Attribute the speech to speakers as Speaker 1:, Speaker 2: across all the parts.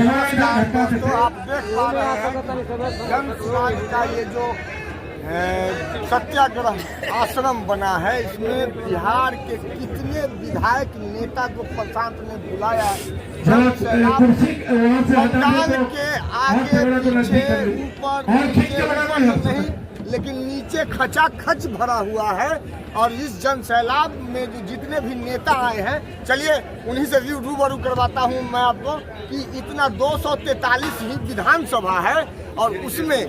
Speaker 1: दोस्तों, आप देख पा रहे हैं जन सुराज का ये जो सत्याग्रह आश्रम बना है, इसमें बिहार के कितने विधायक नेता को प्रशांत ने बुलाया मतदान के आगे पीछे ऊपर नहीं, लेकिन नीचे खचाखच भरा हुआ है। और इस जन सैलाब में जो जितने भी नेता आए हैं, चलिए उन्हीं से रूबरू करवाता हूं मैं आपको कि इतना 243 ही विधानसभा है और उसमें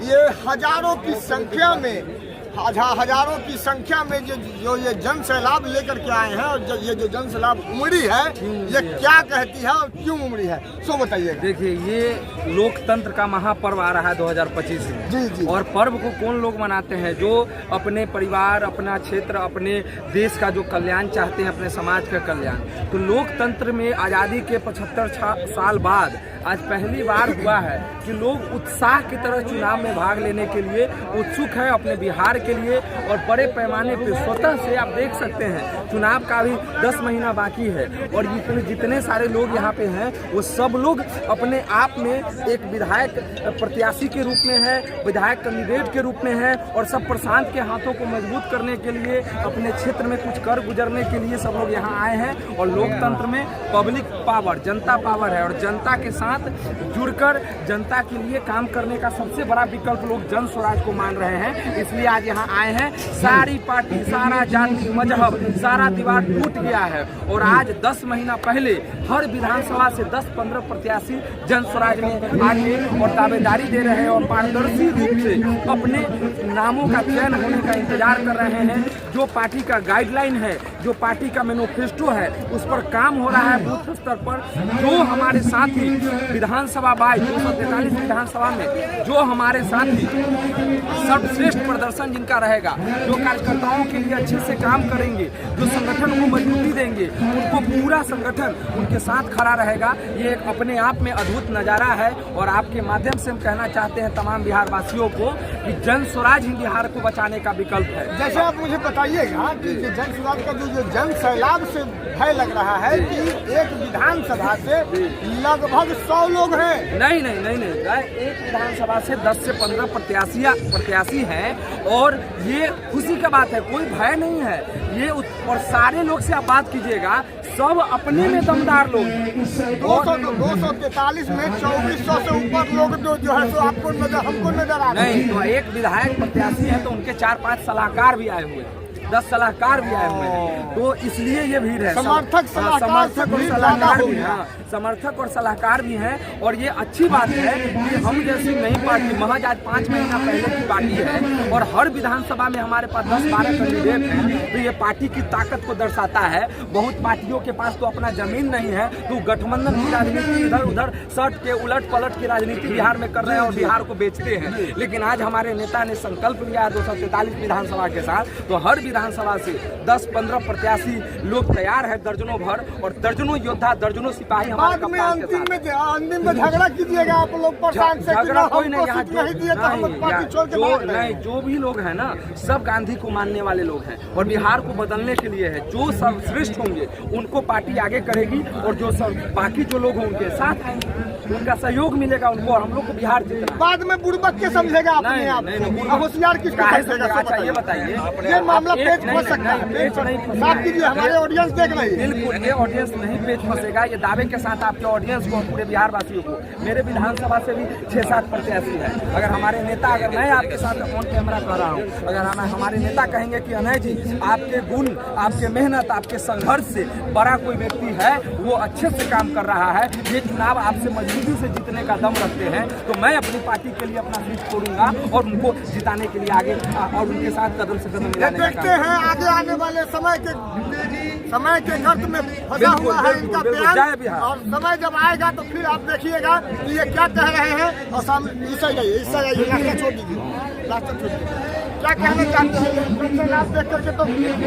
Speaker 1: ये हजारों की संख्या में जो ये जन सैलाब लेकर के आए हैं, और ये जो जन सैलाब उमड़ी है, ये क्या कहती है और क्यों उमड़ी है, सो बताइए।
Speaker 2: देखिए, ये लोकतंत्र का महापर्व आ रहा है 2025 में।
Speaker 1: जी।
Speaker 2: और पर्व को कौन लोग मनाते हैं? जो अपने परिवार, अपना क्षेत्र, अपने देश का जो कल्याण चाहते हैं, अपने समाज का कल्याण। तो लोकतंत्र में आज़ादी के 75 साल बाद आज पहली बार हुआ है कि लोग उत्साह की तरह चुनाव में भाग लेने के लिए उत्सुक है अपने बिहार के लिए। और बड़े पैमाने पर स्वतः से आप देख सकते हैं, चुनाव का भी 10 महीना बाकी है और जितने सारे लोग यहाँ पे हैं, वो सब लोग अपने आप में एक विधायक प्रत्याशी के रूप में है, विधायक कैंडिडेट के रूप में है, और सब प्रशांत के हाथों को मजबूत करने के लिए, अपने क्षेत्र में कुछ कर गुजरने के लिए सब लोग यहाँ आए हैं। और लोकतंत्र में पब्लिक पावर, जनता पावर है, और जनता के साथ जुड़कर जनता के लिए काम करने का सबसे बड़ा विकल्प लोग जन स्वराज को मान रहे हैं। इसलिए आज यहाँ आए हैं। सारी पार्टी, सारा जाति मजहब, सारा दीवार टूट गया है। और आज 10 महीना पहले हर विधानसभा से 10-15 प्रत्याशी जन स्वराज में आगे और दावेदारी दे रहे हैं और पारदर्शी रूप से अपने नामों का चयन होने का इंतजार कर रहे हैं। जो पार्टी का गाइडलाइन है, जो पार्टी का मैनिफेस्टो है, उस पर काम हो रहा है बूथ स्तर पर। जो हमारे साथी विधानसभा 243 विधानसभा में जो हमारे साथी सर्वश्रेष्ठ प्रदर्शन जिनका रहेगा, जो कार्यकर्ताओं के लिए अच्छे से काम करेंगे, जो संगठन को मजबूती देंगे, उनको पूरा संगठन उनके साथ खड़ा रहेगा। ये एक अपने आप में अद्भुत नज़ारा है। और आपके माध्यम से हम कहना चाहते हैं तमाम बिहार वासियों को कि जन स्वराज ही बिहार को बचाने का विकल्प है।
Speaker 1: जैसे आप मुझे बताइएगा कि जन स्वराज का जो जन सैलाब से भय लग रहा है कि एक विधानसभा से लगभग 100 लोग हैं।
Speaker 2: नहीं, एक विधानसभा से 10 से 15 प्रत्याशी हैं और ये खुशी का बात है, कोई भय नहीं है ये। और सारे लोग से आप बात कीजिएगा, सब अपने में दमदार लोग हैं।
Speaker 1: 243 में 2400 से ऊपर लोग जो है सो आपको हमको नजर आ रहे हैं।
Speaker 2: नहीं, तो एक विधायक प्रत्याशी है तो उनके 4-5 सलाहकार भी आए हुए हैं, 10 सलाहकार भी आए हुए हैं। तो इसलिए ये भीड़ है।
Speaker 1: समर्थक और
Speaker 2: सलाहकार भी हैं। और ये अच्छी बात है कि हम जैसी नई पार्टी महज आज 5 महीना पहले की पार्टी है और हर विधानसभा में हमारे पास 10-12 कैंडिडेट हैं। तो ये पार्टी की ताकत को दर्शाता है। बहुत पार्टियों के पास तो अपना जमीन नहीं है, तो गठबंधन की राजनीति इधर उधर सट के उलट पलट की राजनीति बिहार में कर रहे हैं और बिहार को बेचते हैं। लेकिन आज हमारे नेता ने संकल्प लिया है 243 विधानसभा के साथ, तो हर विधानसभा से 10-15 प्रत्याशी लोग तैयार है, दर्जनों भर और दर्जनों योद्धा, दर्जनों सिपाही हमारे
Speaker 1: अंतिम में झगड़ा कीजिएगा आप लोग प्रशांत से।
Speaker 2: झगड़ा कोई नहीं, यहाँ
Speaker 1: नहीं,
Speaker 2: जो भी लोग हैं ना, सब गांधी को मानने वाले लोग हैं और बिहार को बदलने के लिए है। जो सर्वश्रेष्ठ होंगे उनको पार्टी आगे करेगी और जो बाकी जो लोग होंगे उनके साथ आएंगे, उनका सहयोग मिलेगा उनको और हम लोग को बिहार जीतना।
Speaker 1: बाद में बुड़बक के समझेगा अपने आप को, होशियार किसको समझेगा?
Speaker 2: अच्छा ये बताइए,
Speaker 1: ये मामला पेच फंस सकता है। साफ कीजिए, हमारे ऑडियंस देख रही है।
Speaker 2: बिल्कुल, ये ऑडियंस नहीं पेच फंसेगा। ये दावे के साथ आपके ऑडियंस को, पूरे बिहार वासियों को, मेरे विधानसभा से भी 6-7 प्रत्याशी है। अगर हमारे नेता, अगर मैं आपके साथ ऑन कैमरा कर रहा हूँ, अगर हमारे नेता कहेंगे कि अनय जी आपके गुण, आपके मेहनत, आपके संघर्ष से बड़ा कोई व्यक्ति है, वो अच्छे से काम कर रहा है, ये चुनाव आपसे मजबूती से जीतने का दम रखते हैं, तो मैं अपनी पार्टी के लिए अपना सीट छोड़ूंगा और उनको जिताने के लिए आगे और उनके साथ कदम से कदम मिलाने का
Speaker 1: देखते हैं आगे आने वाले समय के गर्त में फंसा हुआ है इनका बयान। और समय जब आएगा तो फिर आप देखिएगा कि ये क्या कह रहे हैं। और सामने इससे जाइए, रास्ता छोड़ दीजिए, क्या कहना चाहते हैं? आप देख करके तो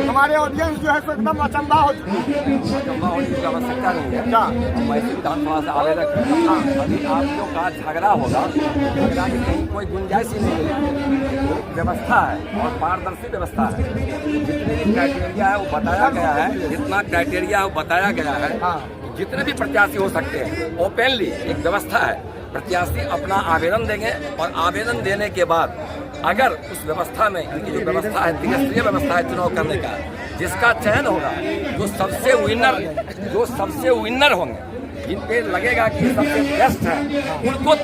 Speaker 1: हमारे ऑडियंस जो है तो एकदम अचंभा हो चुकी है।
Speaker 3: अचंभा होने की आवश्यकता नहीं है। क्या वैसे विधानसभा से आवेदन करना, अभी आप लोग का झगड़ा होगा, झगड़ा की कहीं कोई गुंजाइश ही नहीं है। व्यवस्था है और पारदर्शी व्यवस्था है। जितने भी क्राइटेरिया है वो बताया गया है, जितना क्राइटेरिया है वो बताया गया है। जितने भी प्रत्याशी हो सकते हैं ओपनली एक व्यवस्था है, प्रत्याशी अपना आवेदन देंगे और आवेदन देने के बाद अगर उस व्यवस्था में इनकी जो व्यवस्था है, त्रिस्तरीय व्यवस्था है चुनाव करने का, जिसका चयन होगा, जो सबसे विनर होंगे, जिन पे लगेगा कि सबसे बेस्ट है, उनको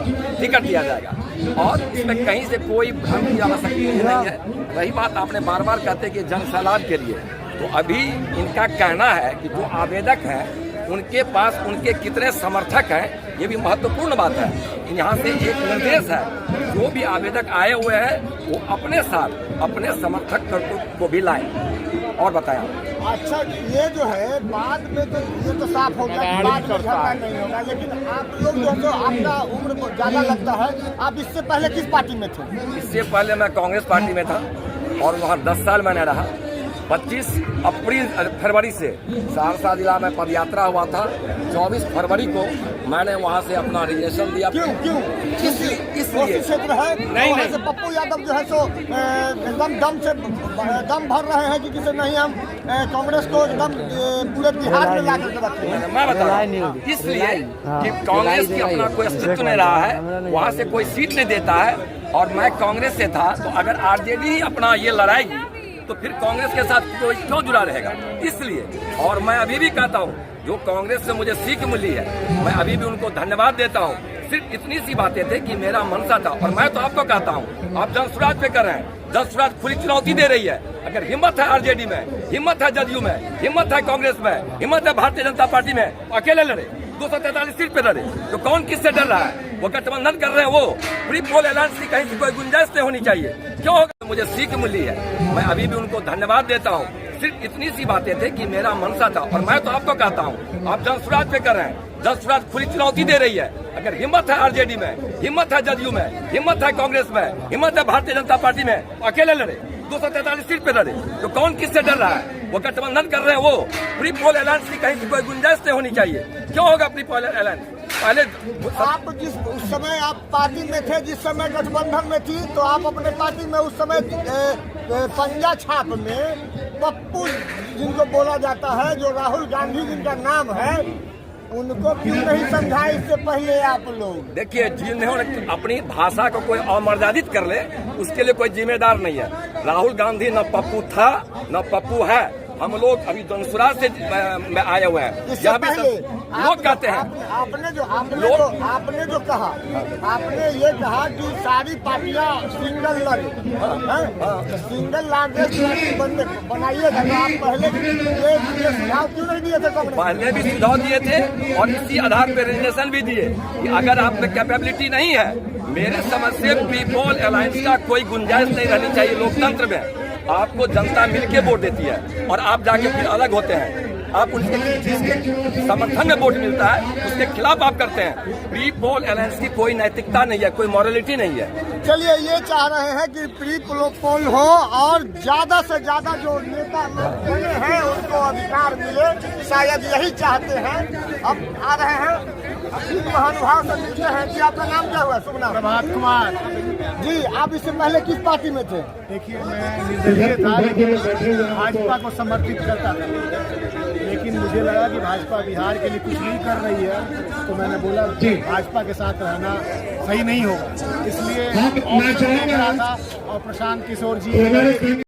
Speaker 3: टिकट दिया जाएगा और इसमें कहीं से कोई भ्रम की आवश्यकता नहीं है। रही बात आपने बार बार कहते कि जन सैलाब के लिए, तो अभी इनका कहना है कि जो आवेदक हैं उनके पास उनके कितने समर्थक हैं, ये भी महत्वपूर्ण बात है। यहाँ से एक निर्देश है, जो भी आवेदक आए हुए हैं वो अपने साथ अपने समर्थक को भी लाएं। और बताया
Speaker 1: अच्छा, ये जो है बाद में तो ये तो साफ हो गया, बाद में झगड़ा नहीं होगा, लेकिन आप लोग जो है तो आपका उम्र ज़्यादा लगता है, आप इससे पहले किस पार्टी में थे?
Speaker 3: इससे पहले मैं कांग्रेस पार्टी में था और वहाँ 10 साल मैंने रहा। 25 फरवरी से सहरसा जिला में पदयात्रा हुआ था। 24 फरवरी को मैंने वहाँ से अपना रिजर्वेशन दिया।
Speaker 1: क्यों इसलिए क्षेत्र है
Speaker 3: नहीं
Speaker 1: से पप्पू यादव जो है सो एकदम दम भर रहे हैं कि किसी नहीं, हम कांग्रेस को एकदम पूरे बिहार में ला करके रखते हैं।
Speaker 3: मैं बता रहा हूँ इसलिए कि कांग्रेस की अपना कोई अस्तित्व नहीं रहा है, वहाँ से कोई सीट नहीं देता है और मैं कांग्रेस से था, तो अगर आरजेडी अपना ये लड़ाएगी तो फिर कांग्रेस के साथ कोई क्यों जुड़ा रहेगा। इसलिए और मैं अभी भी कहता हूँ, जो कांग्रेस से मुझे सीख मिली है, मैं अभी भी उनको धन्यवाद देता हूँ। सिर्फ इतनी सी बातें थे कि मेरा मनसा था, और मैं तो आपको कहता हूँ आप जनसुराज पे कर रहे हैं, जनसुराज खुली चुनौती दे रही है। अगर हिम्मत है आरजेडी में, हिम्मत है जदयू में, हिम्मत है कांग्रेस में, हिम्मत है भारतीय जनता पार्टी में, अकेले लड़े 243 सीट पे लड़े, तो कौन किससे डर रहा है? वो गठबंधन कर रहे हैं, वो फ्री पोल अलायंस की कहीं कोई गुंजाइश नहीं होनी चाहिए। क्यों होगा? मुझे सीख मिली है, मैं अभी भी उनको धन्यवाद देता हूँ। सिर्फ इतनी सी बातें थे कि मेरा मनसा था, और मैं तो आपको कहता हूँ आप जनसुराज पे कर रहे हैं, जनसुराज खुली चुनौती दे रही है। अगर हिम्मत है आरजेडी में, हिम्मत है जदयू में, हिम्मत है कांग्रेस में, हिम्मत है भारतीय जनता पार्टी में, अकेले लड़े 243 सीट पे लड़े, तो कौन किससे डर रहा है? वो गठबंधन कर रहे हैं, वो फ्री पोल अलायंस की कहीं कोई गुंजाइश नहीं होनी चाहिए। क्यों होगा फ्री पोल अलायंस? पहले
Speaker 1: आप जिस उस समय आप पार्टी में थे, जिस समय गठबंधन में थी, तो आप अपने पार्टी में उस समय पंजा छाप में पप्पू जिनको बोला जाता है, जो राहुल गांधी जिनका नाम है, उनको क्यों नहीं समझा इससे पहले आप लोग?
Speaker 3: देखिए, जिन्होंने अपनी भाषा को कोई अमर्यादित कर ले, उसके लिए कोई जिम्मेदार नहीं है। राहुल गांधी न पप्पू था न पप्पू है। हम लोग अभी जनसुराज से आए हुए हैं।
Speaker 1: इससे पहले
Speaker 3: लोग कहते हैं
Speaker 1: आपने जो कहा, आपने ये कहा कि सारी पार्टियां सिंगल लड़े, सिंगल लार्जेस्ट बनाइएगा, तो आप पहले ये सुझाव क्यों नहीं दिए थे?
Speaker 3: पहले भी सुझाव दिए थे और इसी आधार पर रिजर्वेशन भी दिए कि अगर आप में कैपेबिलिटी नहीं है, मेरे समझ से पीपल अलायंस का कोई गुंजाइश नहीं रहनी चाहिए लोकतंत्र में। आपको जनता मिलके वोट देती है और आप जाके फिर अलग होते हैं। आप उनके जिसके समर्थन में वोट मिलता है उसके खिलाफ आप करते हैं। प्री पोल अलायंस की कोई नैतिकता नहीं है, कोई मॉरलिटी नहीं है।
Speaker 1: चलिए, ये चाह रहे हैं कि प्री पोल हो और ज्यादा से ज्यादा जो नेता बने हैं उनको अधिकार मिले, शायद यही चाहते हैं। अब आ रहे हैं महानुभाव से पूछते हैं कि आपका नाम क्या हुआ? शुभ नाम?
Speaker 4: प्रभात कुमार
Speaker 1: जी। आप इससे पहले किस पार्टी में थे?
Speaker 4: देखिए, मैं निर्दलीय था, भाजपा को समर्पित करता था, लेकिन मुझे लगा कि भाजपा बिहार के लिए कुछ नहीं कर रही है, तो मैंने बोला भाजपा के साथ रहना सही नहीं होगा, इसलिए और प्रशांत किशोर जी